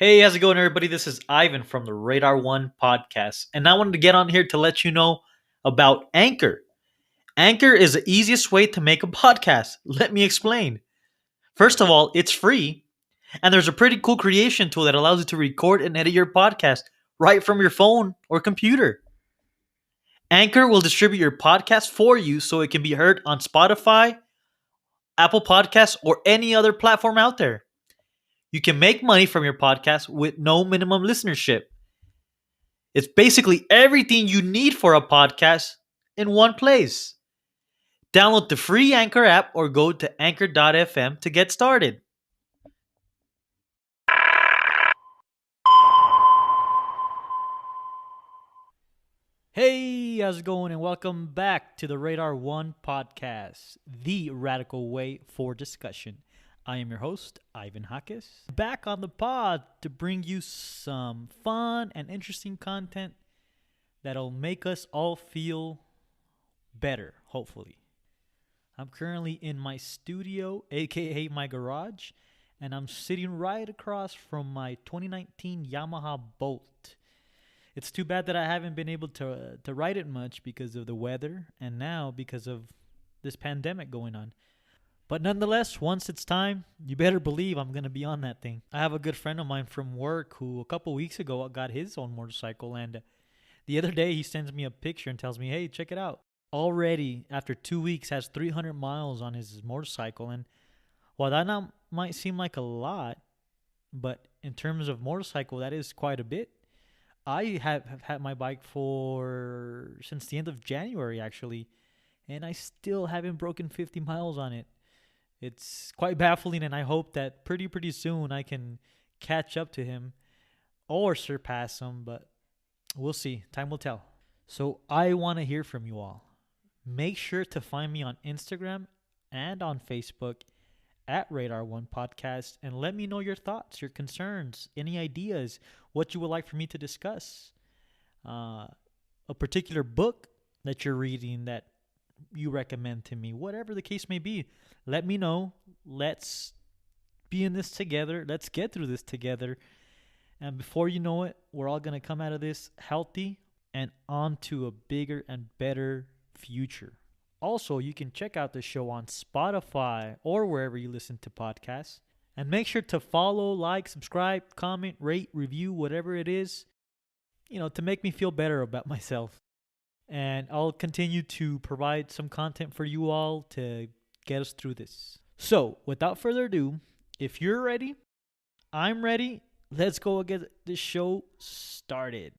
Hey, how's it going, everybody? This is Ivan from the Radar One podcast, and I wanted to get on here to let you know about Anchor. Anchor is the easiest way to make a podcast. Let me explain. First of all, it's free, and there's a pretty cool creation tool that allows you to record and edit your podcast right from your phone or computer. Anchor will distribute your podcast for you so it can be heard on Spotify, Apple Podcasts, or any other platform out there. You can make money from your podcast with no minimum listenership. It's basically everything you need for a podcast in one place. Download the free Anchor app or go to anchor.fm to get started. Hey, how's it going? And welcome back to the Radar One podcast, the radical way for discussion. I am your host, Ivan Hakis, back on the pod to bring you some fun and interesting content that'll make us all feel better, hopefully. I'm currently in my studio, aka my garage, and I'm sitting right across from my 2019 Yamaha Bolt. It's too bad that I haven't been able to ride it much because of the weather and now because of this pandemic going on. But nonetheless, once it's time, you better believe I'm going to be on that thing. I have a good friend of mine from work who a couple weeks ago got his own motorcycle, and the other day he sends me a picture and tells me, hey, check it out. Already, after 2 weeks, has 300 miles on his motorcycle. And while that not, might seem like a lot, but in terms of motorcycle, that is quite a bit. I have had my bike for since the end of January, actually, and I still haven't broken 50 miles on it. It's quite baffling, and I hope that pretty soon I can catch up to him or surpass him, but we'll see. Time will tell. So I want to hear from you all. Make sure to find me on Instagram and on Facebook at Radar One Podcast and let me know your thoughts, your concerns, any ideas, what you would like for me to discuss. A particular book that you're reading that you recommend to me, whatever the case may be, let me know. Let's be in this together. Let's get through this together. And before you know it, we're all going to come out of this healthy and onto a bigger and better future. Also, you can check out the show on Spotify or wherever you listen to podcasts. And make sure to follow, like, subscribe, comment, rate, review, whatever it is, to make me feel better about myself. And I'll continue to provide some content for you all to get us through this. So, without further ado, if you're ready, I'm ready. Let's go get this show started.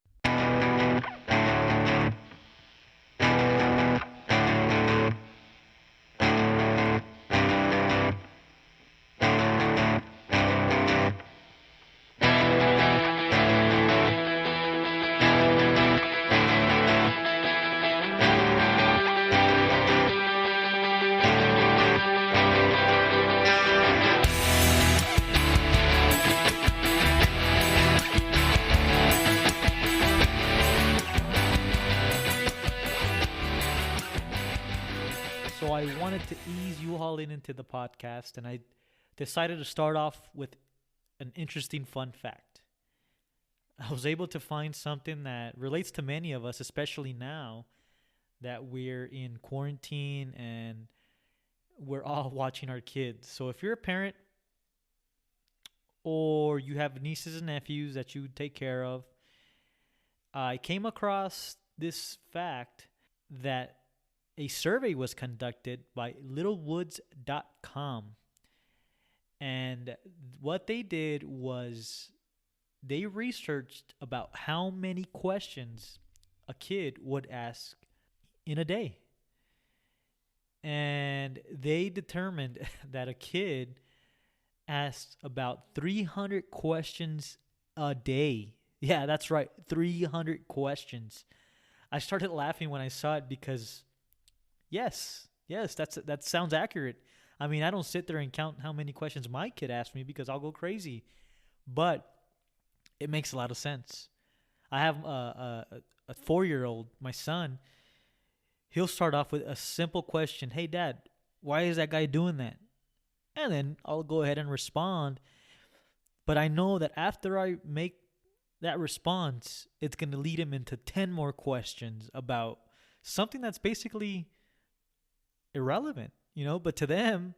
So I wanted to ease you all into the podcast, and I decided to start off with an interesting fun fact. I was able to find something that relates to many of us, especially now that we're in quarantine and we're all watching our kids. So if you're a parent or you have nieces and nephews that you take care of, I came across this fact that a survey was conducted by littlewoods.com. And what they did was they researched about how many questions a kid would ask in a day. And they determined that a kid asked about 300 questions a day. Yeah, that's right, 300 questions. I started laughing when I saw it because yes, that sounds accurate. I mean, I don't sit there and count how many questions my kid asks me because I'll go crazy. But it makes a lot of sense. I have a 4-year-old, my son. He'll start off with a simple question. Hey, Dad, why is that guy doing that? And then I'll go ahead and respond. But I know that after I make that response, it's going to lead him into 10 more questions about something that's basically irrelevant, but to them,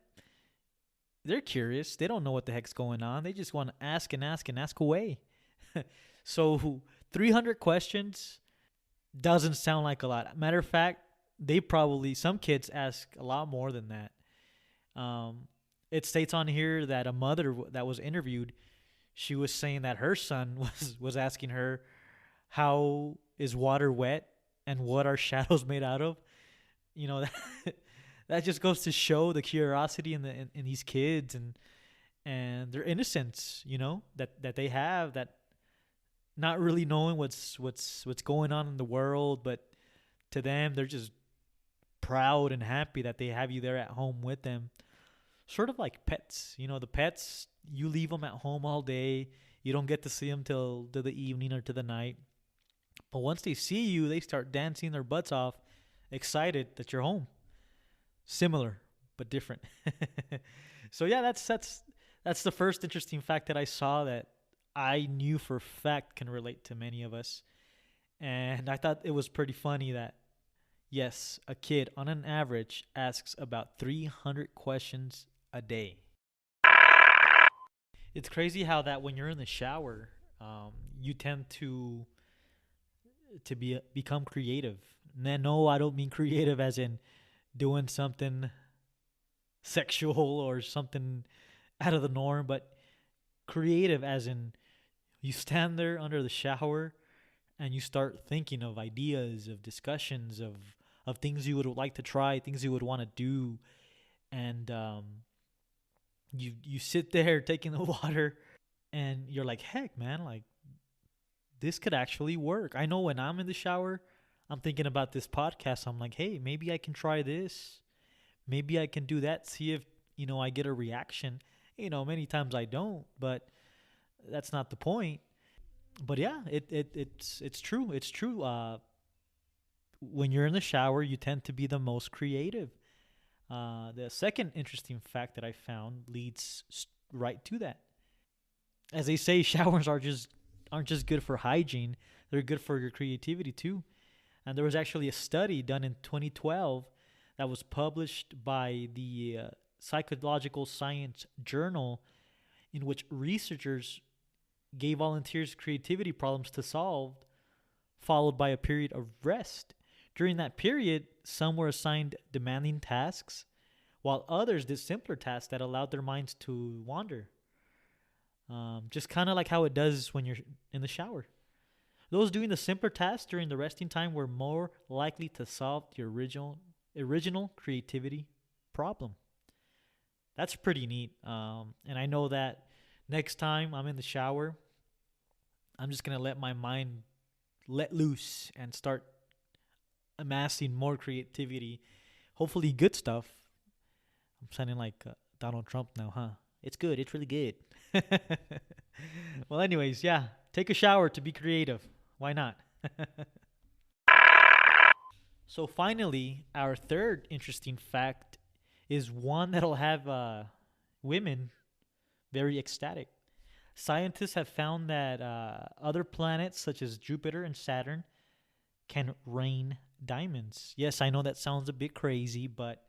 they're curious. They don't know what the heck's going on. They just want to ask and ask and ask away. So 300 questions doesn't sound like a lot. Matter of fact, some kids ask a lot more than that. It states on here that a mother that was interviewed, she was saying that her son was asking her, how is water wet and what are shadows made out of? That, that just goes to show the curiosity in these kids and their innocence, that they have, that not really knowing what's going on in the world, but to them they're just proud and happy that they have you there at home with them. Sort of like pets, the pets, you leave them at home all day, you don't get to see them till to the evening or to the night, but once they see you, they start dancing their butts off, excited that you're home. Similar but different. So yeah, that's the first interesting fact that I saw that I knew for a fact can relate to many of us. And I thought it was pretty funny that, yes, a kid on an average asks about 300 questions a day. It's crazy how that when you're in the shower, you tend to become creative. No, I don't mean creative as in doing something sexual or something out of the norm, but creative as in you stand there under the shower and you start thinking of ideas, of discussions, of things you would like to try, things you would want to do, and you sit there taking the water, and you're like, heck, man, like this could actually work. I know when I'm in the shower, I'm thinking about this podcast. I'm like, hey, maybe I can try this. Maybe I can do that. See if I get a reaction. Many times I don't, but that's not the point. But yeah, it's true. It's true. When you're in the shower, you tend to be the most creative. The second interesting fact that I found leads right to that. As they say, showers aren't just good for hygiene; they're good for your creativity too. And there was actually a study done in 2012 that was published by the Psychological Science Journal, in which researchers gave volunteers creativity problems to solve, followed by a period of rest. During that period, some were assigned demanding tasks, while others did simpler tasks that allowed their minds to wander. Just kind of like how it does when you're in the shower. Those doing the simpler tasks during the resting time were more likely to solve the original creativity problem. That's pretty neat. And I know that next time I'm in the shower, I'm just gonna let my mind let loose and start amassing more creativity. Hopefully, good stuff. I'm sounding like Donald Trump now, huh? It's good. It's really good. Well, anyways, yeah. Take a shower to be creative. Why not? So, finally, our third interesting fact is one that'll have women very ecstatic. Scientists have found that other planets, such as Jupiter and Saturn, can rain diamonds. Yes, I know that sounds a bit crazy, but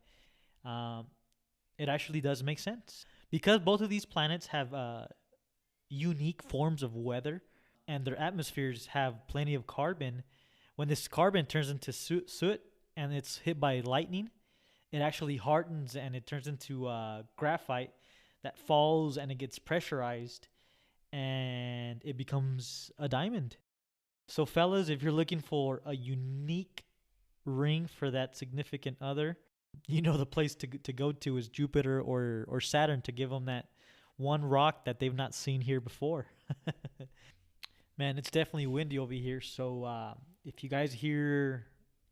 it actually does make sense. Because both of these planets have unique forms of weather and their atmospheres have plenty of carbon, when this carbon turns into soot and it's hit by lightning, it actually hardens and it turns into graphite that falls and it gets pressurized and it becomes a diamond. So, fellas, if you're looking for a unique ring for that significant other, the place to go to is Jupiter or Saturn to give them that one rock that they've not seen here before. Man, it's definitely windy over here. So if you guys hear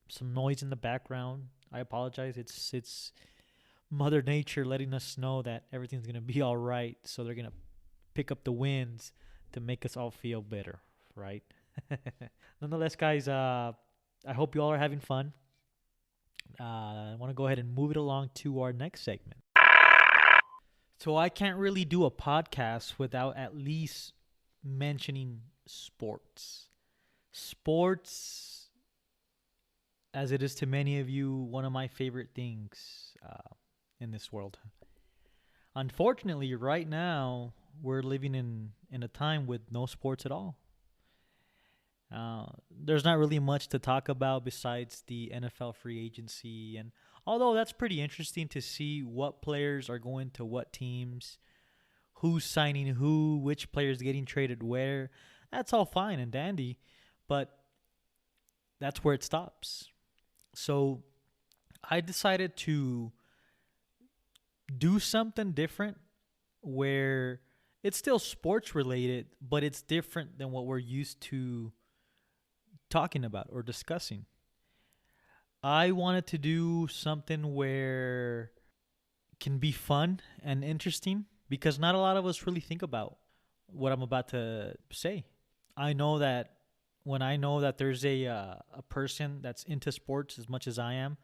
some noise in the background, I apologize. It's Mother Nature letting us know that everything's gonna be all right. So they're gonna pick up the winds to make us all feel better, right? Nonetheless, guys, I hope you all are having fun. I want to go ahead and move it along to our next segment. So I can't really do a podcast without at least mentioning sports. Sports, as it is to many of you, one of my favorite things in this world. Unfortunately, right now, we're living in a time with no sports at all. There's not really much to talk about besides the NFL free agency, and although that's pretty interesting to see what players are going to what teams, who's signing who, which players getting traded where, that's all fine and dandy, but that's where it stops. So I decided to do something different where it's still sports related, but it's different than what we're used to talking about or discussing. I wanted to do something where it can be fun and interesting because not a lot of us really think about what I'm about to say. I know that when I know that there's a person that's into sports as much as I am,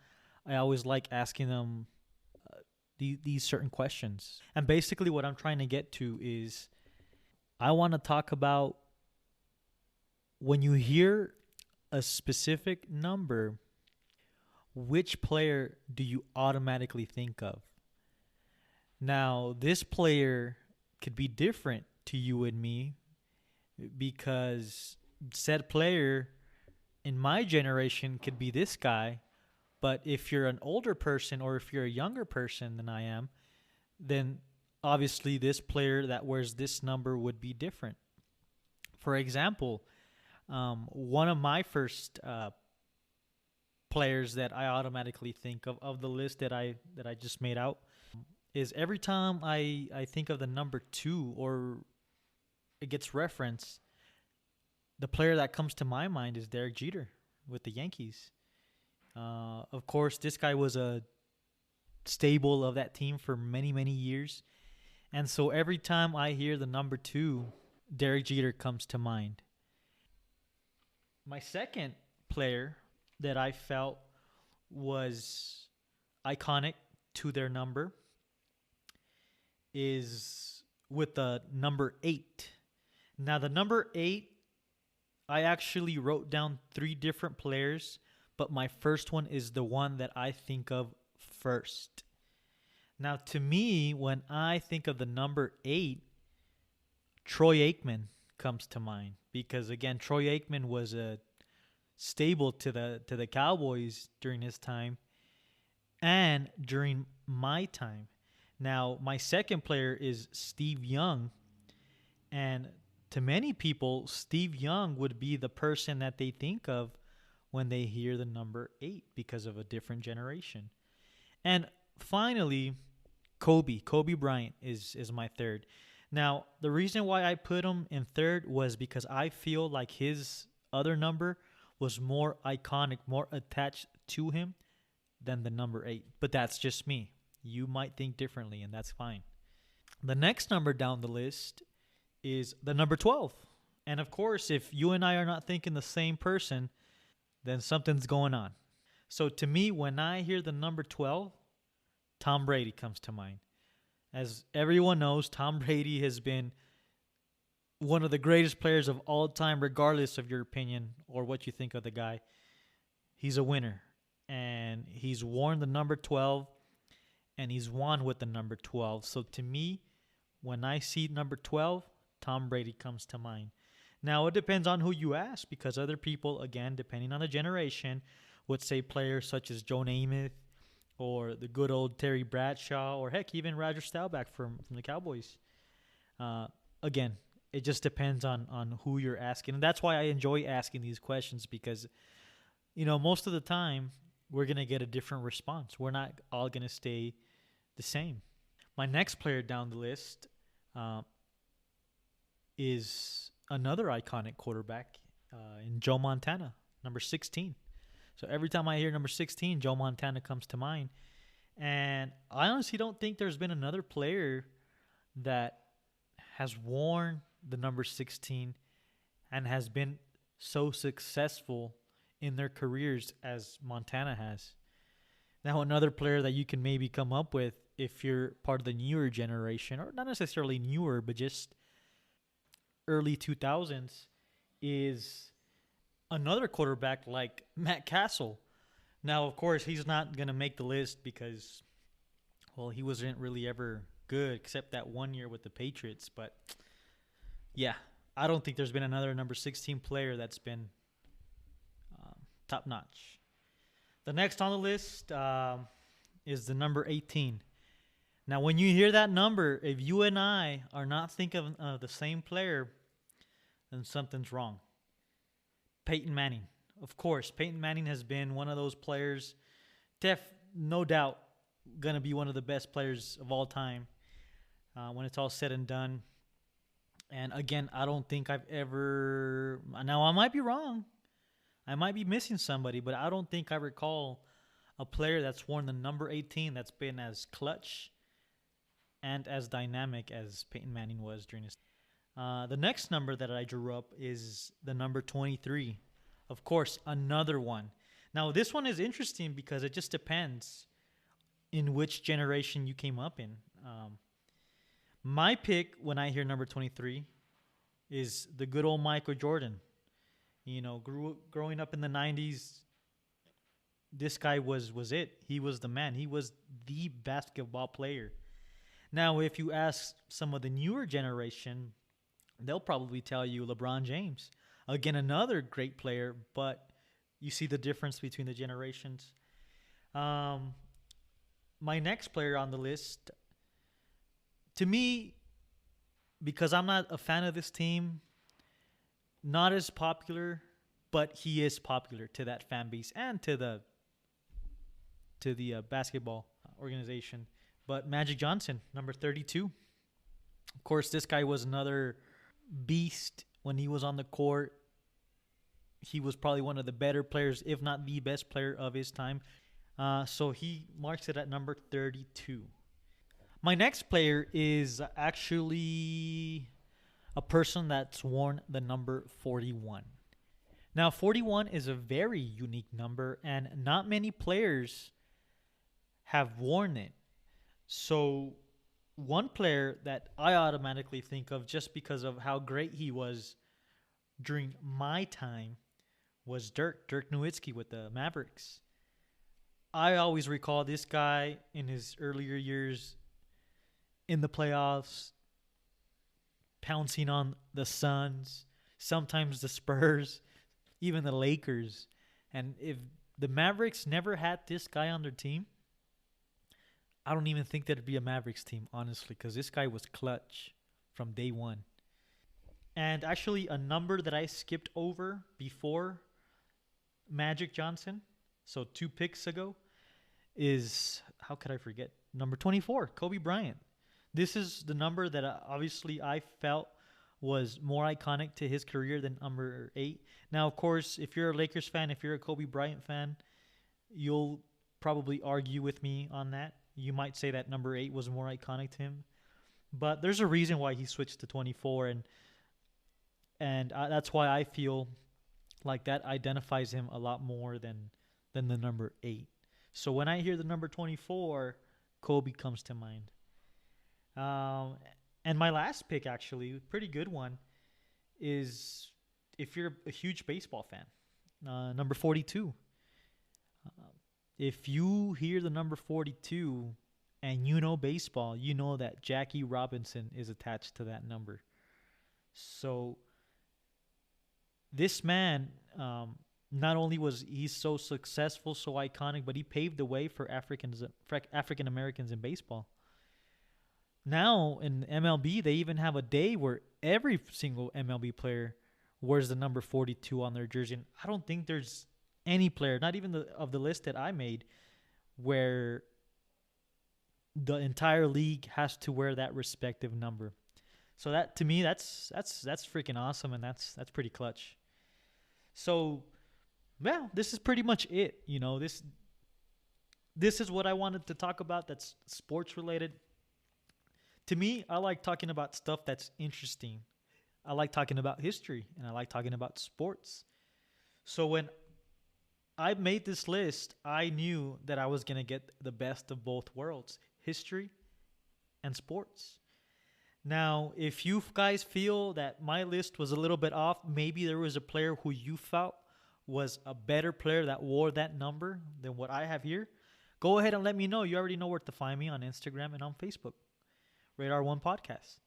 I always like asking them these certain questions. And basically, what I'm trying to get to is I want to talk about when you hear a specific number, which player do you automatically think of? Now, this player could be different to you and me because said player in my generation could be this guy. But if you're an older person or if you're a younger person than I am, then obviously this player that wears this number would be different. For example, one of my first players that I automatically think of the list that I just made out is every time I think of the number two or it gets referenced, the player that comes to my mind is Derek Jeter with the Yankees. Of course, this guy was a stable of that team for many, many years. And so every time I hear the number two, Derek Jeter comes to mind. My second player that I felt was iconic to their number is with the number 8. Now, the number 8, I actually wrote down 3 different players, but my first one is the one that I think of first. Now, to me, when I think of the number 8, Troy Aikman comes to mind because again, Troy Aikman was a stable to the Cowboys during his time and during my time. Now, my second player is Steve Young, and to many people, Steve Young would be the person that they think of when they hear the number 8 because of a different generation. And finally, Kobe Bryant is my third. Now, the reason why I put him in third was because I feel like his other number was more iconic, more attached to him than the number 8. But that's just me. You might think differently, and that's fine. The next number down the list is the number 12. And of course, if you and I are not thinking the same person, then something's going on. So to me, when I hear the number 12, Tom Brady comes to mind. As everyone knows, Tom Brady has been one of the greatest players of all time, regardless of your opinion or what you think of the guy. He's a winner, and he's worn the number 12, and he's won with the number 12. So to me, when I see number 12, Tom Brady comes to mind. Now, it depends on who you ask because other people, again, depending on the generation, would say players such as Joe Namath or the good old Terry Bradshaw or, heck, even Roger Staubach from the Cowboys. Again, it just depends on who you're asking. And that's why I enjoy asking these questions because, most of the time, we're going to get a different response. We're not all going to stay the same. My next player down the list is another iconic quarterback in Joe Montana, number 16. So every time I hear number 16, Joe Montana comes to mind. And I honestly don't think there's been another player that has worn the number 16 and has been so successful in their careers as Montana has. Now, another player that you can maybe come up with if you're part of the newer generation, or not necessarily newer, but just early 2000s, is another quarterback like Matt Castle. Now, of course, he's not going to make the list because, well, he wasn't really ever good except that one year with the Patriots. But yeah, I don't think there's been another number 16 player that's been top notch. The next on the list is the number 18. Now, when you hear that number, if you and I are not thinking of the same player, then something's wrong. Peyton Manning. Of course, Peyton Manning has been one of those players, no doubt, going to be one of the best players of all time when it's all said and done. And again, I don't think I've ever. Now, I might be wrong. I might be missing somebody, but I don't think I recall a player that's worn the number 18 that's been as clutch and as dynamic as Peyton Manning was during his. The next number that I drew up is the number 23. Of course, another one. Now, this one is interesting because it just depends in which generation you came up in. My pick when I hear number 23 is the good old Michael Jordan. You know, growing up in the 90s, this guy was it. He was the man. He was the basketball player. Now, if you ask some of the newer generation, they'll probably tell you LeBron James. Again, another great player, but you see the difference between the generations. My next player on the list, to me, because I'm not a fan of this team, not as popular, but he is popular to that fan base and to the basketball organization. But Magic Johnson, number 32. Of course, this guy was another beast when he was on the court. He was probably one of the better players, if not the best player of his time. So he marks it at number 32. My next player is actually a person that's worn the number 41. Now, 41 is a very unique number, and not many players have worn it. So one player that I automatically think of just because of how great he was during my time was Dirk Nowitzki with the Mavericks. I always recall this guy in his earlier years in the playoffs, pouncing on the Suns, sometimes the Spurs, even the Lakers. And if the Mavericks never had this guy on their team, I don't even think there'd be a Mavericks team, honestly, because this guy was clutch from day one. And actually, a number that I skipped over before Magic Johnson, so 2 picks ago, is, how could I forget? Number 24, Kobe Bryant. This is the number that obviously I felt was more iconic to his career than number 8. Now, of course, if you're a Lakers fan, if you're a Kobe Bryant fan, you'll probably argue with me on that. You might say that number 8 was more iconic to him. But there's a reason why he switched to 24, and that's why I feel like that identifies him a lot more than the number 8. So when I hear the number 24, Kobe comes to mind. And my last pick, actually, a pretty good one, is if you're a huge baseball fan, number 42. If you hear the number 42 and you know baseball, you know that Jackie Robinson is attached to that number. So this man, not only was he so successful, so iconic, but he paved the way for African Americans in baseball. Now in MLB, they even have a day where every single MLB player wears the number 42 on their jersey. And I don't think there's any player, not even of the list that I made, where the entire league has to wear that respective number. So that, to me, that's freaking awesome, and that's pretty clutch. So, well, this is pretty much it. You know, this is what I wanted to talk about that's sports related. To me, I like talking about stuff that's interesting. I like talking about history, and I like talking about sports. So when I made this list, I knew that I was going to get the best of both worlds, history, and sports. Now, if you guys feel that my list was a little bit off, maybe there was a player who you felt was a better player that wore that number than what I have here, go ahead and let me know. You already know where to find me on Instagram and on Facebook. Radar One Podcast.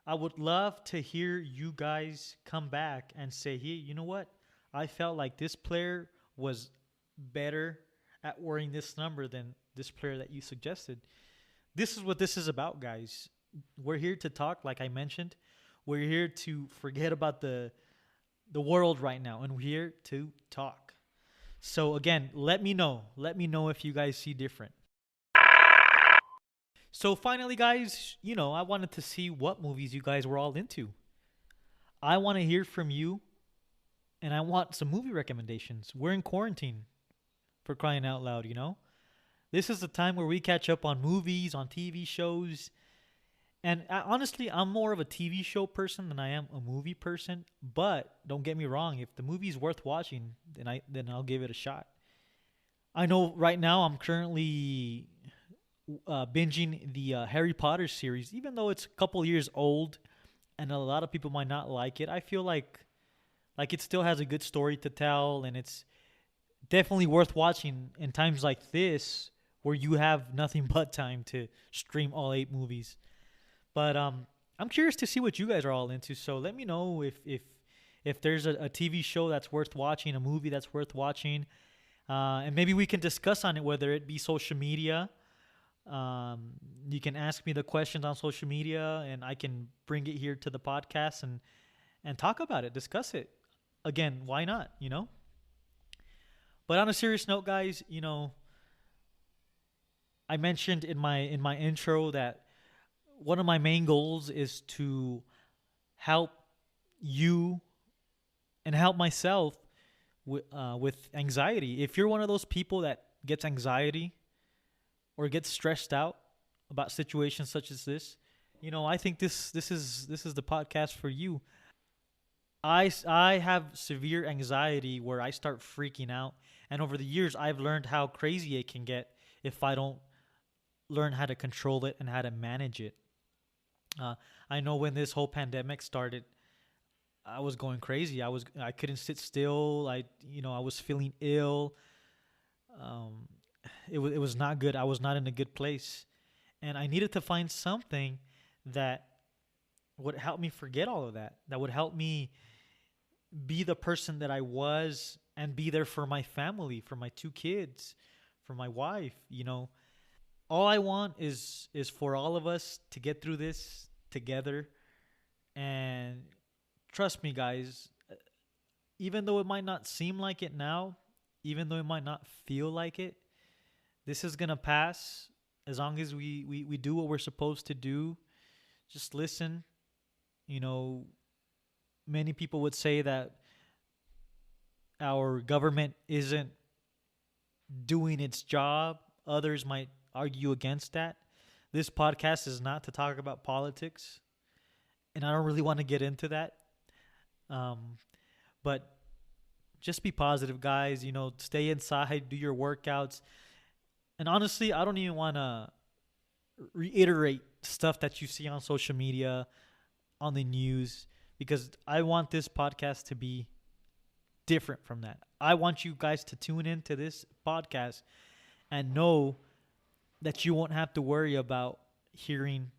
I would love to hear you guys come back and say, hey, you know what? I felt like this player was better at wearing this number than this player that you suggested. This is what this is about, guys. We're here to talk, like I mentioned. We're here to forget about the world right now, and we're here to talk. So again, let me know. Let me know if you guys see different. So finally, guys, I wanted to see what movies you guys were all into. I want to hear from you, and I want some movie recommendations. We're in quarantine, for crying out loud, This is the time where we catch up on movies, on TV shows. And honestly, I'm more of a TV show person than I am a movie person. But don't get me wrong, if the movie's worth watching, then I'll give it a shot. I know right now I'm currently binging the Harry Potter series, even though it's a couple years old, and a lot of people might not like it. I feel like it still has a good story to tell, and it's definitely worth watching in times like this where you have nothing but time to stream all 8 movies. But I'm curious to see what you guys are all into. So let me know if there's a TV show that's worth watching, a movie that's worth watching, and maybe we can discuss on it, whether it be social media. You can ask me the questions on social media, and I can bring it here to the podcast and talk about it, discuss it. Again, why not? But on a serious note, guys, I mentioned in my intro that one of my main goals is to help you and help myself with anxiety. If you're one of those people that gets anxiety or gets stressed out about situations such as this, I think this is the podcast for you. I have severe anxiety where I start freaking out, and over the years I've learned how crazy it can get if I don't learn how to control it and how to manage it. I know when this whole pandemic started, I was going crazy. I couldn't sit still. I was feeling ill. It was not good. I was not in a good place, and I needed to find something that would help me forget all of that. That would help me be the person that I was and be there for my family, for my 2 kids, for my wife. All I want is for all of us to get through this together. And trust me, guys, even though it might not seem like it now, even though it might not feel like it, this is going to pass as long as we do what we're supposed to do. Just listen. Many people would say that our government isn't doing its job. Others might argue against that. This podcast is not to talk about politics, and I don't really want to get into that. But just be positive, guys. Stay inside, do your workouts. And honestly, I don't even want to reiterate stuff that you see on social media, on the news, because I want this podcast to be different from that. I want you guys to tune into this podcast and know that you won't have to worry about hearing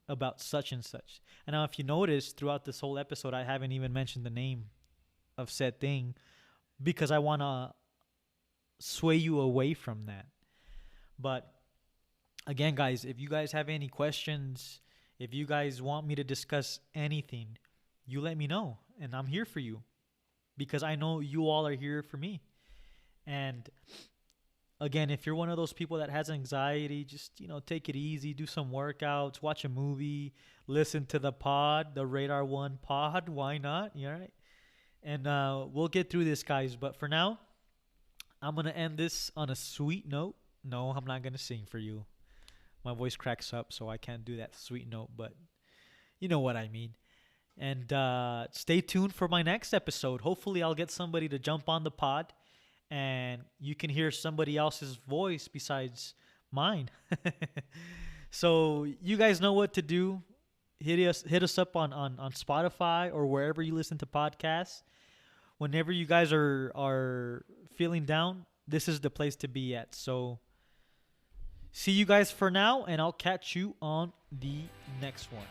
about such and such. And now, if you notice, throughout this whole episode, I haven't even mentioned the name of said thing because I want to sway you away from that. But again, guys, if you guys have any questions, if you guys want me to discuss anything, you let me know, and I'm here for you because I know you all are here for me. And again, if you're one of those people that has anxiety, just, take it easy, do some workouts, watch a movie, listen to the pod, the Radar One pod. Why not? You all right? And we'll get through this, guys. But for now, I'm going to end this on a sweet note. No, I'm not going to sing for you. My voice cracks up, so I can't do that sweet note, but you know what I mean. And stay tuned for my next episode. Hopefully, I'll get somebody to jump on the pod and you can hear somebody else's voice besides mine. So you guys know what to do. Hit us up on Spotify or wherever you listen to podcasts. Whenever you guys are feeling down, this is the place to be at. So see you guys for now, and I'll catch you on the next one.